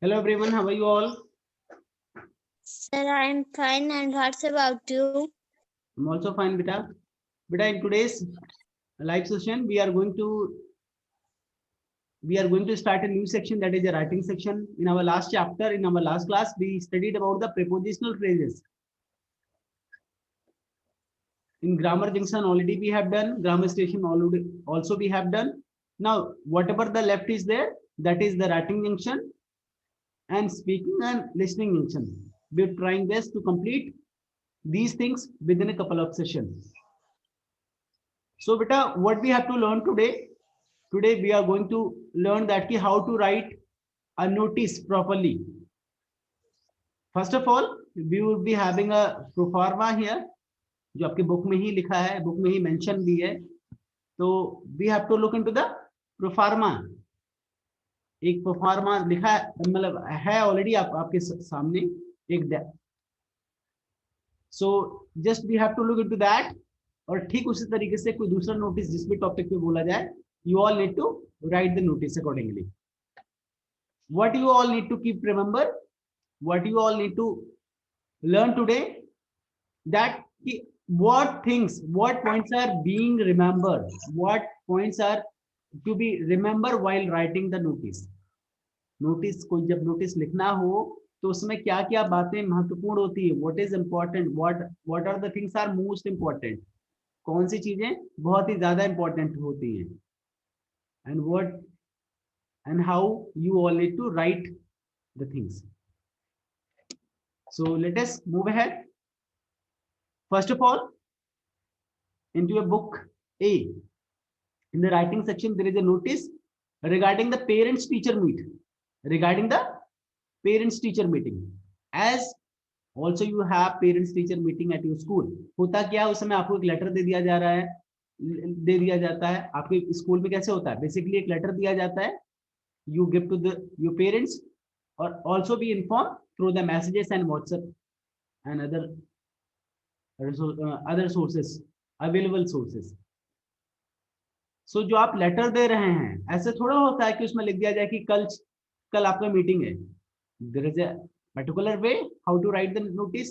Hello everyone, how are you all? Sir, I am fine, and what's about you? I'm also fine, beta. Beta, in today's live session, we are going to start a new section, that is a writing section. In our last chapter, in our last class, we studied about the prepositional phrases. In grammar junction already we have done, grammar station already also we have done. Now, whatever the left is there, that is the writing junction and speaking and listening junction. We're trying best to complete these things within a couple of sessions. So beta, what we have to learn today? Today we are going to learn that how to write a notice properly. First of all, we will be having a proforma here, जो आपके book में ही लिखा है, book में ही mention भी है. तो we have to look into the proforma. एक proforma लिखा है, मतलब है ऑलरेडी आपके सामने एक. So just we have to look into that. और ठीक उसी तरीके से कोई दूसरा नोटिस जिस भी टॉपिक पे बोला जाए, you all need to write the notice accordingly. What you all need to keep remember, what you all need to learn today, that what things, what points are being remembered, what points are to be remembered while writing the notice. Notice कोई जब notice लिखना हो तो उसमें क्या क्या बातें महत्वपूर्ण होती है, what is important, what are the things are most important, कौन सी चीजें बहुत ही ज्यादा इंपॉर्टेंट होती हैं, and what and how you all need to write the things. So let us move ahead. First of all, into a book A, in the writing section, there is a notice regarding the parents teacher meet, regarding the parents teacher meeting. As also you have parents teacher meeting at your school. होता क्या, उस समय आपको एक letter दे दिया जा रहा है, दे दिया जाता है. आपके स्कूल में कैसे होता है, बेसिकली एक लेटर दिया जाता है, you give to your parents, or also be informed through the messages and WhatsApp and other sources, available sources. So जो आप लेटर दे रहे हैं, ऐसे थोड़ा होता है कि उसमें लिख दिया जाए कि कल आपका मीटिंग है. There is a particular way how to write the notice.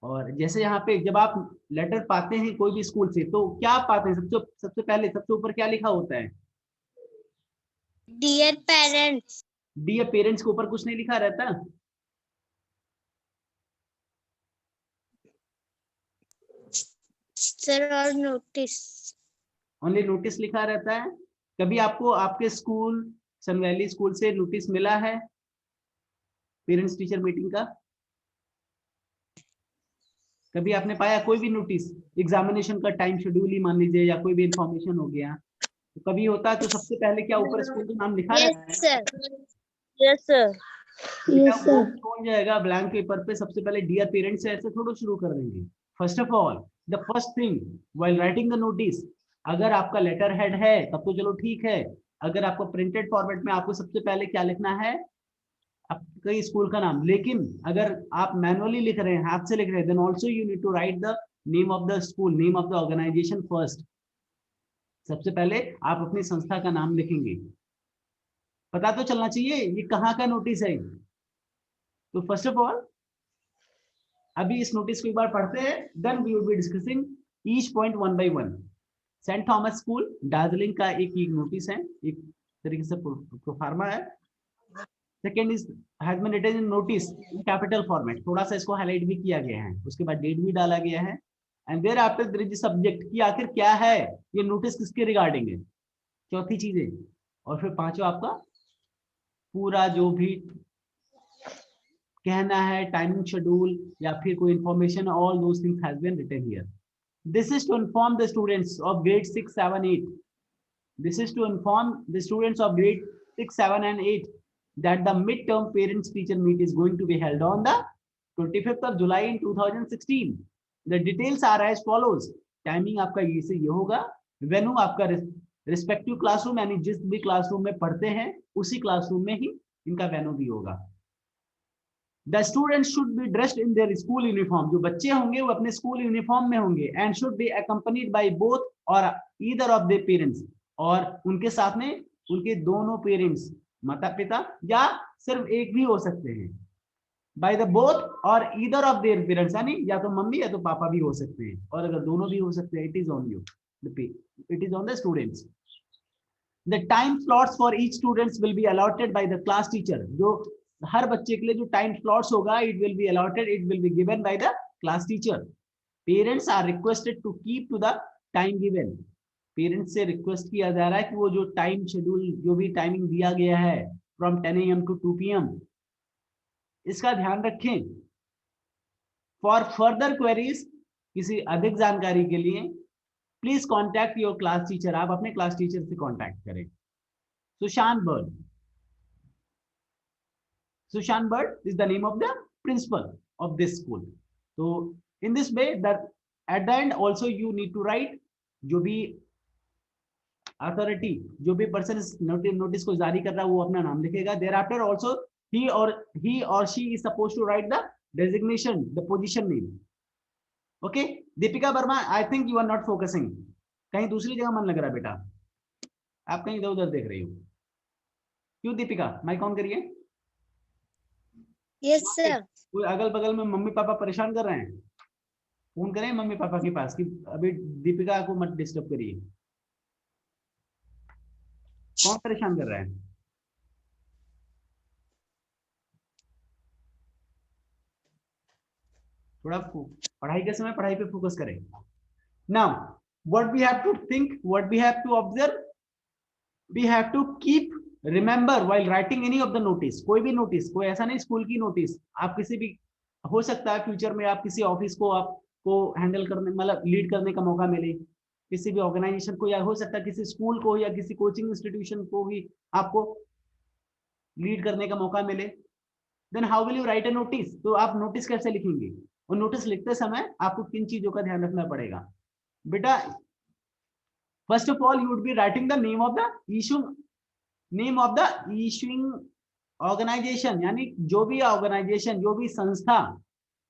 और जैसे यहाँ पे जब आप लेटर पाते हैं कोई भी स्कूल से, तो क्या पाते हैं, सबसे पहले सबसे ऊपर क्या लिखा होता है? Dear parents. डियर पेरेंट्स के ऊपर कुछ नहीं लिखा रहता. Sir, or notice. Only notice लिखा रहता है. कभी आपको आपके स्कूल सन वैली स्कूल से नोटिस मिला है पेरेंट्स टीचर मीटिंग का? कभी आपने पाया कोई भी नोटिस, एग्जामिनेशन का टाइम शेड्यूल ही मान लीजिए, या कोई भी इंफॉर्मेशन हो गया, तो कभी होता है तो सबसे पहले क्या ऊपर स्कूल का नाम लिखा रहता है? Yes, sir. Yes, sir. yes, वो कौन जाएगा ब्लैंक पेपर पे, सबसे पहले डियर पेरेंट्स से ऐसे थोड़ा शुरू कर देंगे. First of all, the first thing while writing the notice, अगर आपका लेटर हेड है तब तो चलो ठीक है. अगर आपको प्रिंटेड फॉर्मेट में, आपको सबसे पहले क्या लिखना है, आपके स्कूल का नाम. लेकिन अगर आप मैनुअली लिख रहे हैं, हाथ से लिख रहे हैं, then also you need to write the name of the school, name of the organisation first. सबसे पहले आप अपनी संस्था का नाम लिखेंगे. पता तो चलना चाहिए ये कहाँ का नोटिस है. तो फर्स्ट ऑफ ऑल अभी इस नोटिस को एक बार पढ़ते हैं, then we will be discussing each point one by one. Saint Thomas school Darjeeling का एक नोटिस है, एक तरीके से प्रोफार्मा है. Second is has been written in notice in capital format, थोड़ा सा इसको हाईलाइट भी किया गया है, उसके बाद डेट भी डाला गया है. And thereafter there is subject, कि आखिर क्या है ये नोटिस, किसके रिगार्डिंग है, चौथी चीज है. और फिर पांचवा आपका पूरा जो भी कहना है, टाइमिंग शेड्यूल या फिर कोई information, all those things has been written here. This is to inform the students of grade 6, 7, 8. This is to inform the students of grade 6, 7 and 8 that the midterm parents teacher meet is going to be held on the 25th of July in 2016. The details are as follows. Timing आपका ये होगा. Venue आपका respective classroom, यानी जिस भी classroom में पढ़ते हैं उसी क्लासरूम में ही इनका वेन्यू भी होगा. The students should be dressed in their school uniform. जो बच्चे होंगे वो अपने स्कूल यूनिफॉर्म में होंगे. And should be accompanied by both or either of their parents. और उनके साथ में उनके दोनों पेरेंट्स माता पिता या सिर्फ एक भी हो सकते हैं, बाय द बोथ और ईदर ऑफ देयर पेरेंट्स, यानी या तो मम्मी या तो पापा भी हो सकते हैं, और अगर दोनों भी हो सकते हैं, it is on you, it is on the students. The time slots for each students will be allotted by the class teacher. जो हर बच्चे के लिए जो time slots होगा, it will be allotted, it will be given by the class teacher. Parents are requested to keep to the time given. Parents से request किया जा रहा है कि वो जो time schedule, जो भी timing दिया गया है from 10 AM to 2 PM, इसका ध्यान रखें. For further queries, किसी अधिक जानकारी के लिए please contact your class teacher. आप अपने क्लास टीचर से कॉन्टैक्ट करें. Sushant bird. Sushant Bird is the name of the principal of this school. So in this way, that at the end also you need to write जो भी authority, जो भी person notice को जारी कर रहा है वो अपना नाम लिखेगा. Thereafter also he or she is supposed to write the designation, the position name. Okay, Deepika Verma, I think you are not focusing. कहीं दूसरी जगह मन लग रहा है बेटा, आप कहीं इधर उधर देख रही हो. क्यों दीपिका, माइक ऑन करिए. Yes, sir. कोई अगल बगल में मम्मी पापा परेशान कर रहे हैं, फोन करें मम्मी पापा के पास कि अभी दीपिका को मत डिस्टर्ब करिए. कौन परेशान कर रहा है? थोड़ा पढ़ाई के समय पढ़ाई पे फोकस करें. Now what we have to think, what we have to observe, we have to keep remember while writing any of the notice. कोई भी नोटिस, कोई ऐसा नहीं स्कूल की नोटिस, आप किसी भी, हो सकता है फ्यूचर में आप किसी ऑफिस को आपको हैंडल करने, मतलब लीड करने का मौका मिले, किसी भी ऑर्गेनाइजेशन को, या हो सकता है किसी स्कूल को या किसी कोचिंग इंस्टीट्यूशन को भी आपको लीड करने का मौका मिले. Then how will you write a notice? तो आप नोटिस कैसे लिखेंगे, और नोटिस लिखते समय आपको किन चीजों का ध्यान रखना पड़ेगा बेटा? First of all you would be writing the name of the issue, name of the issuing organisation, यानी जो भी ऑर्गेनाइजेशन, जो भी संस्था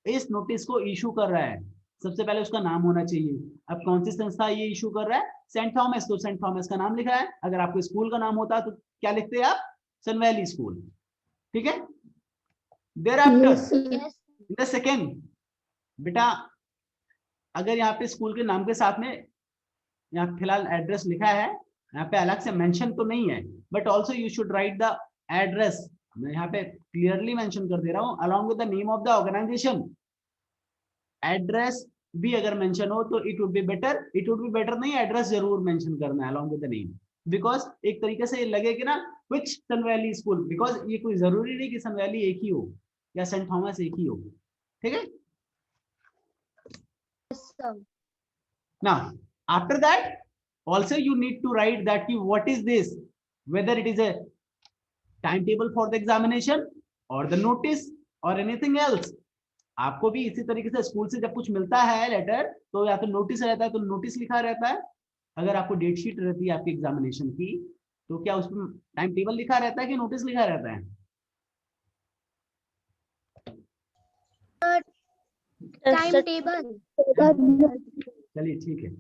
इस नोटिस को इशू कर रहा है, सबसे पहले उसका नाम होना चाहिए. अब कौन सी संस्था ये इशू कर रहा है? सेंट थॉमस, तो सेंट थॉमस का नाम लिखा है. अगर आपको स्कूल का नाम होता तो क्या लिखते हैं आप? Sun Valley school. ठीक है. Thereafter in the second, बेटा अगर यहाँ पे स्कूल के नाम के साथ में यहाँ फिलहाल एड्रेस लिखा है, यहाँ पे अलग से मेंशन तो नहीं है, but also you should write the address. मैं यहाँ पे क्लियरली मेंशन कर दे रहा हूँ, along with the name of the organisation. Address भी अगर मेंशन हो तो it would be better, it would be better नहीं, एड्रेस जरूर मेंशन करना है along with the name, because एक तरीके से लगे कि ना which Sun Valley school, because ये कोई जरूरी नहीं कि सन वैली एक ही हो या सेंट थॉमस एक ही हो. ठीक है. Now after that also you need to write that what is this, whether it is a timetable for the examination or the notice or anything else. आपको भी इसी तरीके से स्कूल से जब कुछ मिलता है लेटर, तो या तो नोटिस रहता है तो नोटिस लिखा रहता है. अगर आपको डेट शीट रहती है आपकी एग्जामिनेशन की, तो क्या उसमें टाइम टेबल लिखा रहता है कि नोटिस लिखा रहता है? Time table. चलिए ठीक है.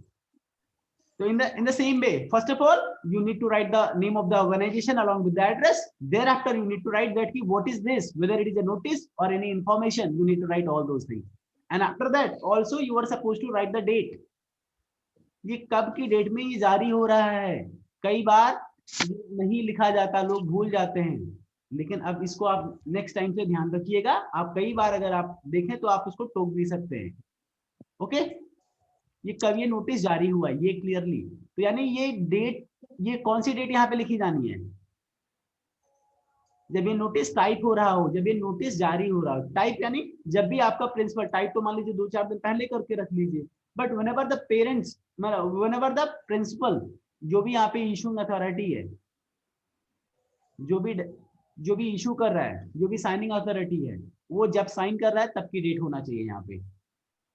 So in the same way, first of all, you need to write the name of the organization along with the address. Thereafter, you need to write that what is this, whether it is a notice or any information. You need to write all those things. And after that, also you are supposed to write the date. ये कब की date में ये जारी हो रहा है? कई बार नहीं लिखा जाता, लोग भूल जाते हैं, लेकिन अब इसको आप नेक्स्ट टाइम से ध्यान रखिएगा. आप कई बार अगर आप देखें तो आप उसको टोक भी सकते हैं. ओके. ये कब ये नोटिस जारी हुआ है ये क्लियरली, तो यानी ये डेट, ये कौन सी डेट यहाँ पे लिखी जानी है? जब ये नोटिस टाइप हो रहा हो, जब ये नोटिस जारी हो रहा हो. टाइप यानी जब भी आपका प्रिंसिपल, टाइप तो मान लीजिए 2-4 दिन पहले करके रख लीजिए, but whenever the parents, whenever the principal, जो भी यहाँ पे इशूइंग अथॉरिटी है, जो भी इशू कर रहा है, जो भी साइनिंग अथॉरिटी है, वो जब साइन कर रहा है तब की डेट होना चाहिए यहाँ पे.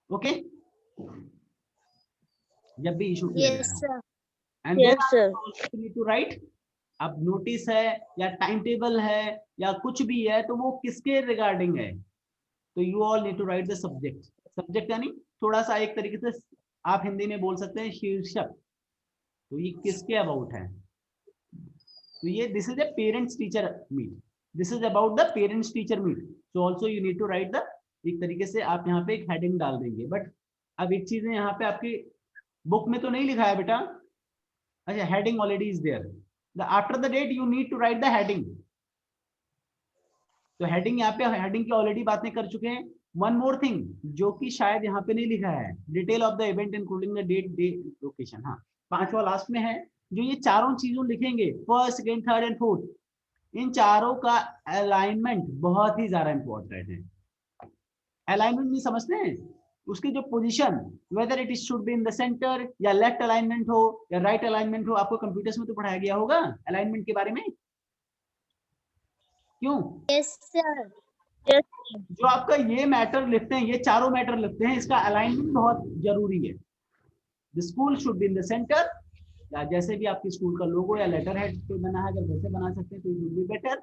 ओके. जब भी इशू किया जाए. And then need to write, अब नोटिस है या टाइम टेबल है या कुछ भी है तो वो किसके रिगार्डिंग है, तो you all need to write the subject. Subject यानी थोड़ा सा एक तरीके से आप हिंदी में बोल सकते हैं शीर्षक, तो ये किसके अबाउट है. तो ये this is a parents teacher meet, this is about the parents teacher meet, so also you need to write the, एक तरीके से आप यहाँ पे एक हेडिंग डाल देंगे। बट अब एक चीज है यहाँ पे आपकी बुक में तो नहीं लिखा है बेटा, अच्छा heading already is there, after the date you need to write the heading. तो हेडिंग यहाँ पे, हेडिंग की ऑलरेडी बातें कर चुके हैं। वन मोर थिंग जो कि शायद यहाँ पे नहीं लिखा है, detail of the event including the date, day, location. हाँ, पांचवा लास्ट में है, जो ये चारों चीजों लिखेंगे first, second, third and fourth, इन चारों का अलाइनमेंट बहुत ही ज्यादा इंपॉर्टेंट है। अलाइनमेंट नहीं समझते हैं, उसकी जो position, whether it is should be in the centre, या लेफ्ट अलाइनमेंट हो या राइट अलाइनमेंट हो, आपको कंप्यूटर्स में तो पढ़ाया गया होगा अलाइनमेंट के बारे में, क्यों? Yes, sir. Yes, sir. जो आपका ये मैटर लिखते हैं, ये चारों मैटर लिखते हैं, इसका अलाइनमेंट बहुत जरूरी है। The school should be in the centre, या जैसे भी आपकी स्कूल का लोगो या लेटर हेड पे बना है, अगर वैसे बना सकते हैं तो इट विल बी बेटर।